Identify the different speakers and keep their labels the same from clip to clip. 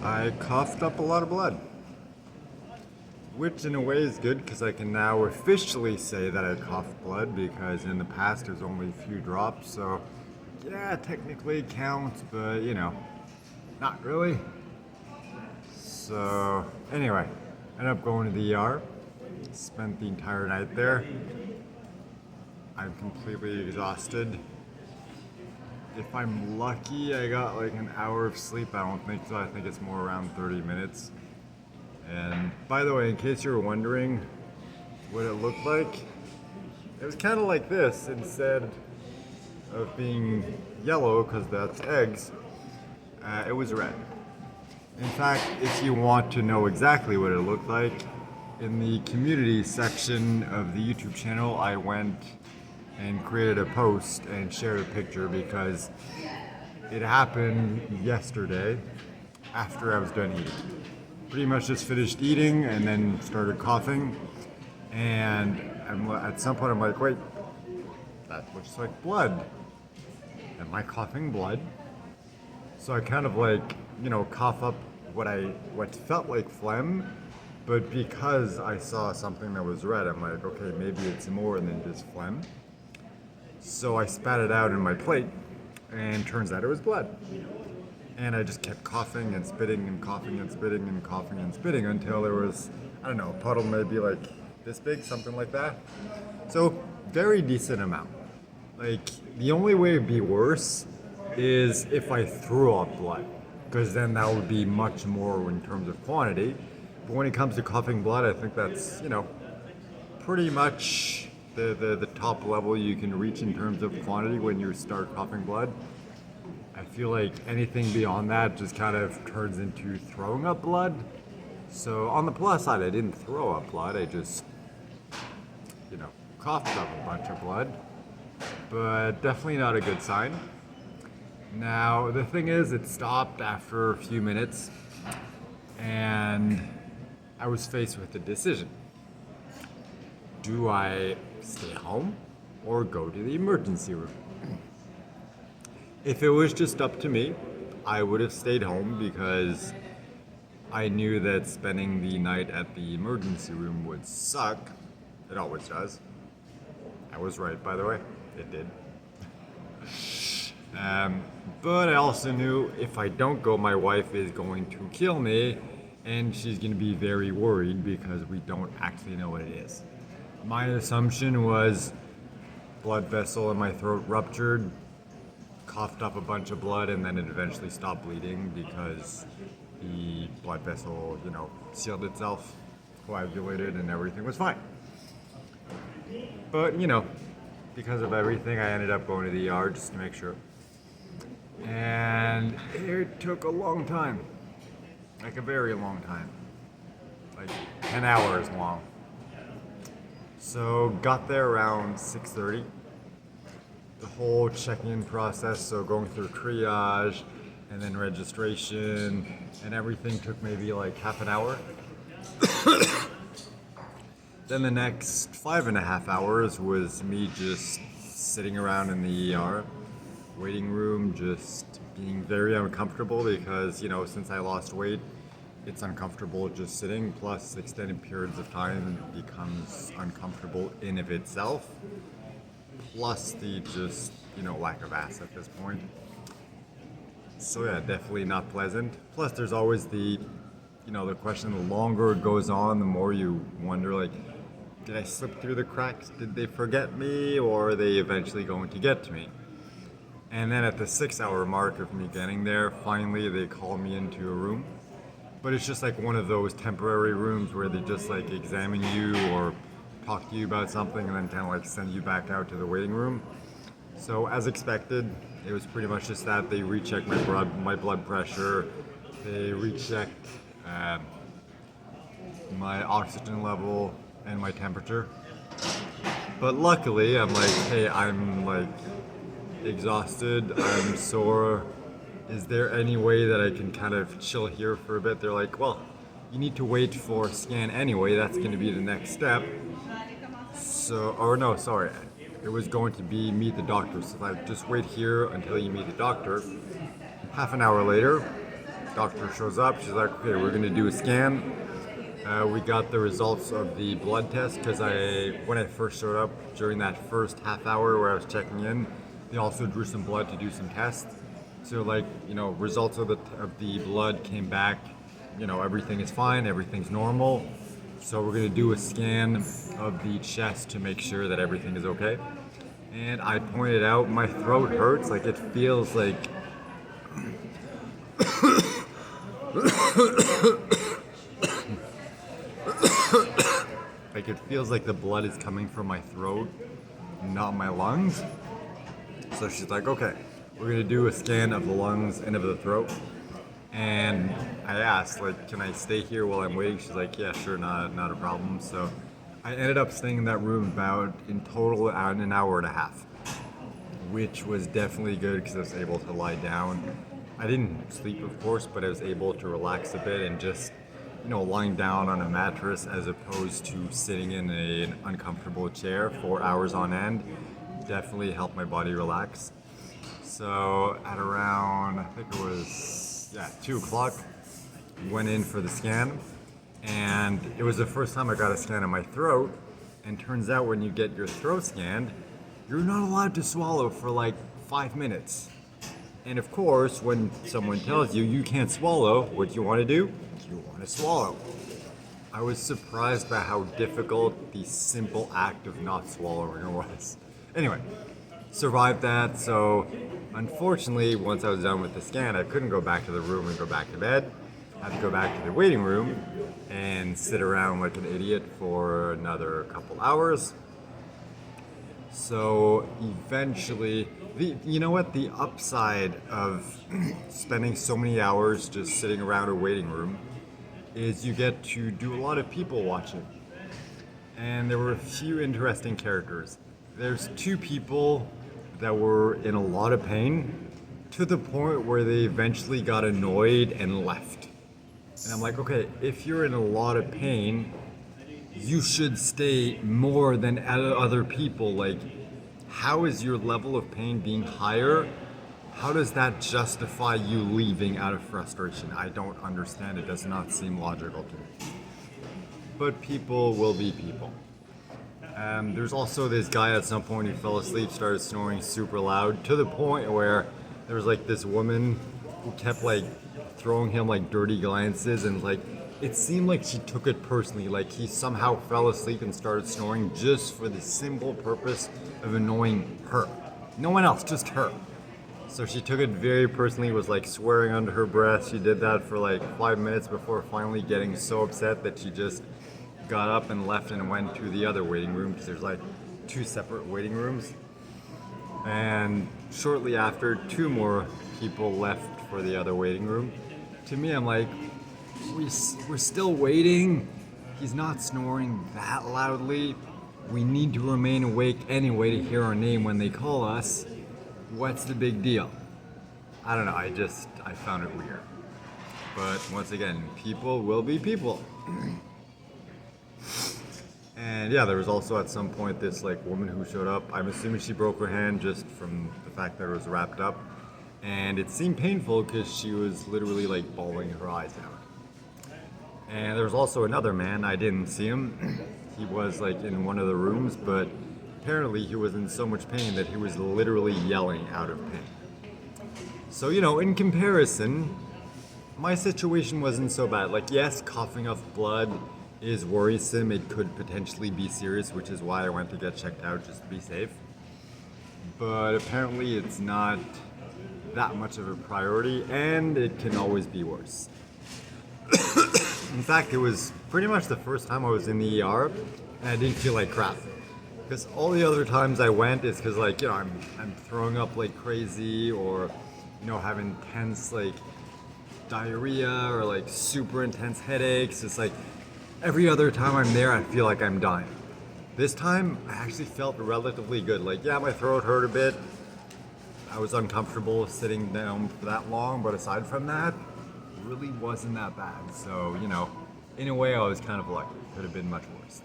Speaker 1: I coughed up a lot of blood. Which in a way is good because I can now officially say that I coughed blood because in the past there's only a few drops, so yeah, technically it counts, but not really. So anyway, ended up going to the ER, spent the entire night there. I'm completely exhausted. If I'm lucky, I got like an hour of sleep. I don't think so. I think it's more around 30 minutes. And by the way, in case you were wondering what it looked like, it was kind of like this. Instead of being yellow, because that's eggs, it was red. In fact, if you want to know exactly what it looked like, in the community section of the YouTube channel, I went and created a post and shared a picture because it happened yesterday after I was done eating. Pretty much just finished eating and then started coughing, and at some point I'm like, wait, that looks like blood. Am I coughing blood? So I kind of cough up what felt like phlegm, but because I saw something that was red, I'm like, okay, maybe it's more than just phlegm. So I spat it out in my plate, and turns out it was blood. And I just kept coughing and spitting and coughing and spitting and coughing and spitting until there was, I don't know, a puddle maybe like this big, something like that. So very decent amount. Like the only way it'd be worse is if I threw up blood, because then that would be much more in terms of quantity. But when it comes to coughing blood, I think that's, pretty much the top level you can reach in terms of quantity when you start coughing blood. I feel like anything beyond that just kind of turns into throwing up blood. So on the plus side, I didn't throw up blood. I just, coughed up a bunch of blood. But definitely not a good sign. Now, the thing is, it stopped after a few minutes, and I was faced with a decision. Do I stay home or go to the emergency room? If it was just up to me, I would have stayed home because I knew that spending the night at the emergency room would suck. It always does. I was right, by the way. It did. But I also knew if I don't go, my wife is going to kill me, and she's going to be very worried because we don't actually know what it is. My assumption was blood vessel in my throat ruptured, coughed up a bunch of blood, and then it eventually stopped bleeding because the blood vessel, sealed itself, coagulated, and everything was fine. But, because of everything, I ended up going to the ER just to make sure. And it took a long time. Like a very long time. Like 10 hours long. So got there around 6:30. The whole check-in process, so going through triage and then registration and everything took maybe like half an hour. Then the next 5.5 hours was me just sitting around in the ER waiting room, just being very uncomfortable because, since I lost weight, it's uncomfortable just sitting, plus extended periods of time becomes uncomfortable in of itself, plus the just, lack of ass at this point. So yeah, definitely not pleasant. Plus there's always the question, the longer it goes on, the more you wonder, like, did I slip through the cracks? Did they forget me? Or are they eventually going to get to me? And then at the 6-hour mark of me getting there, finally they call me into a room. But it's just like one of those temporary rooms where they just like examine you or talk to you about something and then kind of like send you back out to the waiting room. So as expected, it was pretty much just that. They rechecked my blood pressure, they rechecked my oxygen level and my temperature. But luckily, I'm like, hey, I'm like exhausted, I'm sore. Is there any way that I can kind of chill here for a bit? They're like, well, you need to wait for a scan anyway. That's going to be the next step. So, or no, sorry. It was going to be meet the doctor. So if I just wait here until you meet the doctor. Half an hour later, Doctor shows up. She's like, okay, we're gonna do a scan. We got the results of the blood test because when I first showed up during that first half hour where I was checking in, they also drew some blood to do some tests. So results of the blood came back. Everything is fine, everything's normal. So we're gonna do a scan of the chest to make sure that everything is okay. And I pointed out my throat hurts, like it feels like it feels like the blood is coming from my throat, not my lungs. So she's like, okay, we're gonna do a scan of the lungs and of the throat. And I asked, like, can I stay here while I'm waiting? She's like, yeah, sure, not a problem. So I ended up staying in that room about, in total, an hour and a half, which was definitely good because I was able to lie down. I didn't sleep, of course, but I was able to relax a bit and just, lying down on a mattress as opposed to sitting in an uncomfortable chair for hours on end definitely helped my body relax. So at around, I think it was, 2 o'clock, went in for the scan, and it was the first time I got a scan of my throat, and turns out when you get your throat scanned, you're not allowed to swallow for like 5 minutes. And of course, when someone tells you you can't swallow, what you want to do? You want to swallow. I was surprised by how difficult the simple act of not swallowing was. Anyway, survived that. So unfortunately, once I was done with the scan, I couldn't go back to the room and go back to bed. I had to go back to the waiting room and sit around like an idiot for another couple hours. So eventually, the upside of spending so many hours just sitting around a waiting room is you get to do a lot of people watching. And there were a few interesting characters. There's 2 people that were in a lot of pain to the point where they eventually got annoyed and left. And I'm like, okay, if you're in a lot of pain, you should stay more than other people. Like, how is your level of pain being higher? How does that justify you leaving out of frustration? I don't understand. It does not seem logical to me. But people will be people. There's also this guy at some point who fell asleep, started snoring super loud to the point where there was like this woman who kept like throwing him like dirty glances, and like it seemed like she took it personally, like he somehow fell asleep and started snoring just for the simple purpose of annoying her. No one else, just her. So she took it very personally, was like swearing under her breath. She did that for like 5 minutes before finally getting so upset that she just got up and left and went to the other waiting room, because there's like 2 separate waiting rooms. And shortly after, 2 more people left for the other waiting room. To me, I'm like, we're still waiting. He's not snoring that loudly. We need to remain awake anyway to hear our name when they call us. What's the big deal? I don't know, I found it weird. But once again, people will be people. And yeah, there was also at some point this like woman who showed up. I'm assuming she broke her hand just from the fact that it was wrapped up. And it seemed painful because she was literally like bawling her eyes out. And there was also another man, I didn't see him. He was like in one of the rooms, but apparently he was in so much pain that he was literally yelling out of pain. So, in comparison, my situation wasn't so bad. Like, yes, coughing up blood is worrisome. It could potentially be serious, which is why I went to get checked out just to be safe. But apparently it's not that much of a priority, and it can always be worse. In fact, it was pretty much the first time I was in the ER, and I didn't feel like crap. Because all the other times I went is because I'm throwing up like crazy, or have intense like diarrhea or like super intense headaches. It's like every other time I'm there, I feel like I'm dying. This time I actually felt relatively good. Like, yeah, my throat hurt a bit. I was uncomfortable sitting down for that long, but aside from that, it really wasn't that bad. So, in a way I was kind of lucky. Could have been much worse.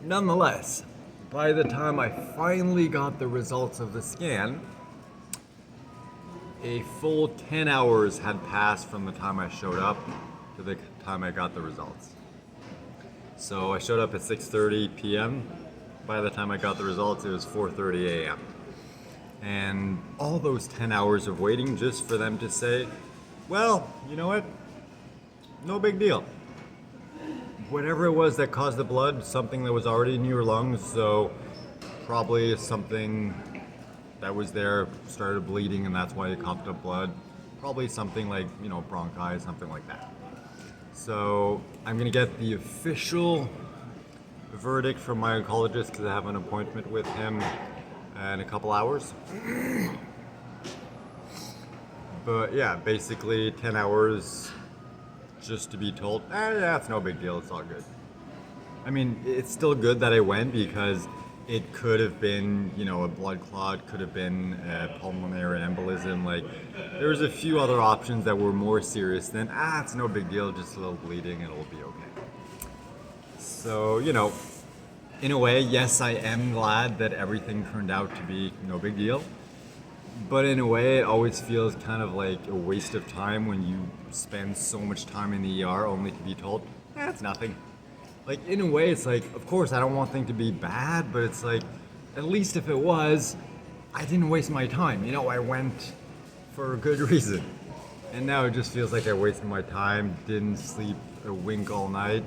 Speaker 1: Nonetheless, by the time I finally got the results of the scan, a full 10 hours had passed from the time I showed up to the time I got the results. So I showed up at 6:30 p.m. By the time I got the results, it was 4:30 a.m. And all those 10 hours of waiting just for them to say, well, you know what? No big deal. Whatever it was that caused the blood, something that was already in your lungs, so probably something that was there started bleeding and that's why you coughed up blood. Probably something like, bronchi, something like that. So I'm gonna get the official verdict from my oncologist because I have an appointment with him in a couple hours. But yeah, basically 10 hours just to be told, yeah, it's no big deal, it's all good. I mean, it's still good that I went because it could have been, a blood clot, could have been a pulmonary embolism. Like, there's a few other options that were more serious than, it's no big deal, just a little bleeding, it'll be okay. So, in a way, yes, I am glad that everything turned out to be no big deal. But in a way, it always feels kind of like a waste of time when you spend so much time in the ER only to be told, it's nothing. Like, in a way, it's like, of course, I don't want things to be bad, but it's like, at least if it was, I didn't waste my time. I went for a good reason. And now it just feels like I wasted my time, didn't sleep a wink all night.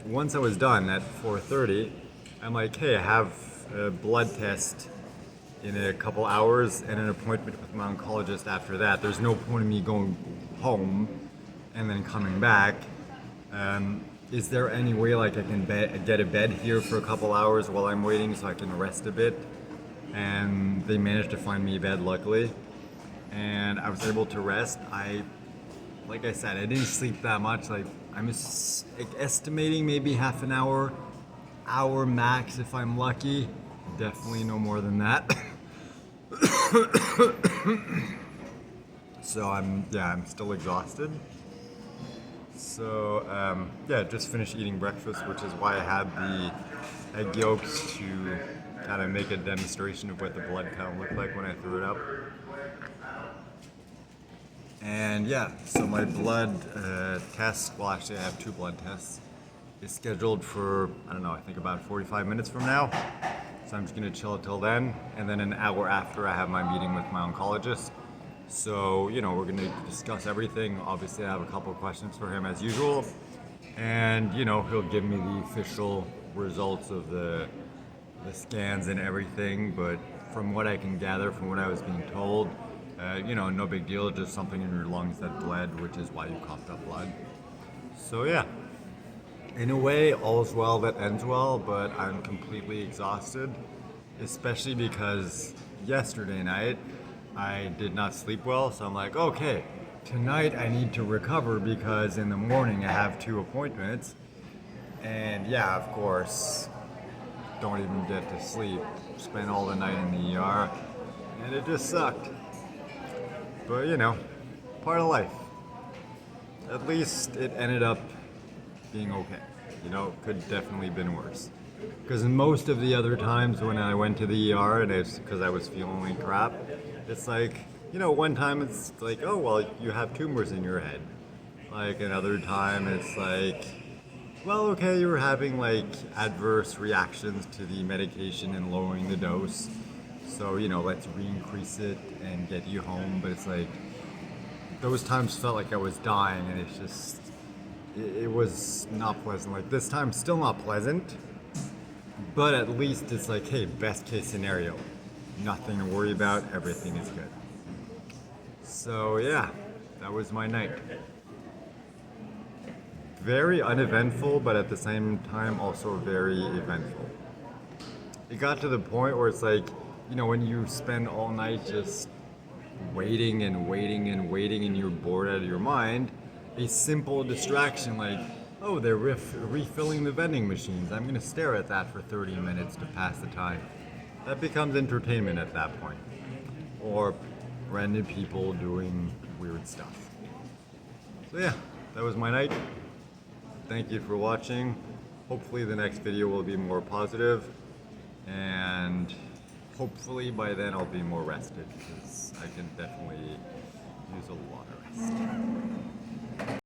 Speaker 1: Once I was done at 4:30, I'm like, hey, I have a blood test in a couple hours and an appointment with my oncologist after that. There's no point in me going home and then coming back. Is there any way I can get a bed here for a couple hours while I'm waiting so I can rest a bit? And they managed to find me a bed, luckily. And I was able to rest. Like I said, I didn't sleep that much. I'm estimating maybe half an hour max if I'm lucky. Definitely no more than that. So I'm still exhausted. So just finished eating breakfast, which is why I had the egg yolks to kind of make a demonstration of what the blood count looked like when I threw it up. And so my blood test, well actually I have 2 blood tests, is scheduled for, I think about 45 minutes from now. So I'm just gonna chill till then, and then an hour after I have my meeting with my oncologist. So, we're gonna discuss everything. Obviously I have a couple of questions for him as usual. And, he'll give me the official results of the scans and everything. But from what I can gather, from what I was being told, no big deal, just something in your lungs that bled, which is why you coughed up blood. So in a way, all's well that ends well, but I'm completely exhausted, especially because yesterday night I did not sleep well, so I'm like, okay, tonight I need to recover because in the morning I have 2 appointments, and of course, don't even get to sleep, spent all the night in the ER, and it just sucked. But part of life. At least it ended up being okay. Could definitely been worse. Because most of the other times when I went to the ER and it's because I was feeling like crap, it's like, one time it's like, oh, well, you have tumors in your head. Like another time it's like, well, okay, you were having adverse reactions to the medication and lowering the dose. So, let's re-increase it and get you home. But it's like, those times felt like I was dying and it's just, it was not pleasant. Like this time, still not pleasant, but at least it's like, hey, best case scenario, nothing to worry about, everything is good. So that was my night. Very uneventful, but at the same time also very eventful. It got to the point where it's like, when you spend all night just waiting and waiting and waiting and you're bored out of your mind, a simple distraction like, oh, they're refilling the vending machines. I'm going to stare at that for 30 minutes to pass the time. That becomes entertainment at that point. Or random people doing weird stuff. So that was my night. Thank you for watching. Hopefully the next video will be more positive. And hopefully by then I'll be more rested because I can definitely use a lot of rest.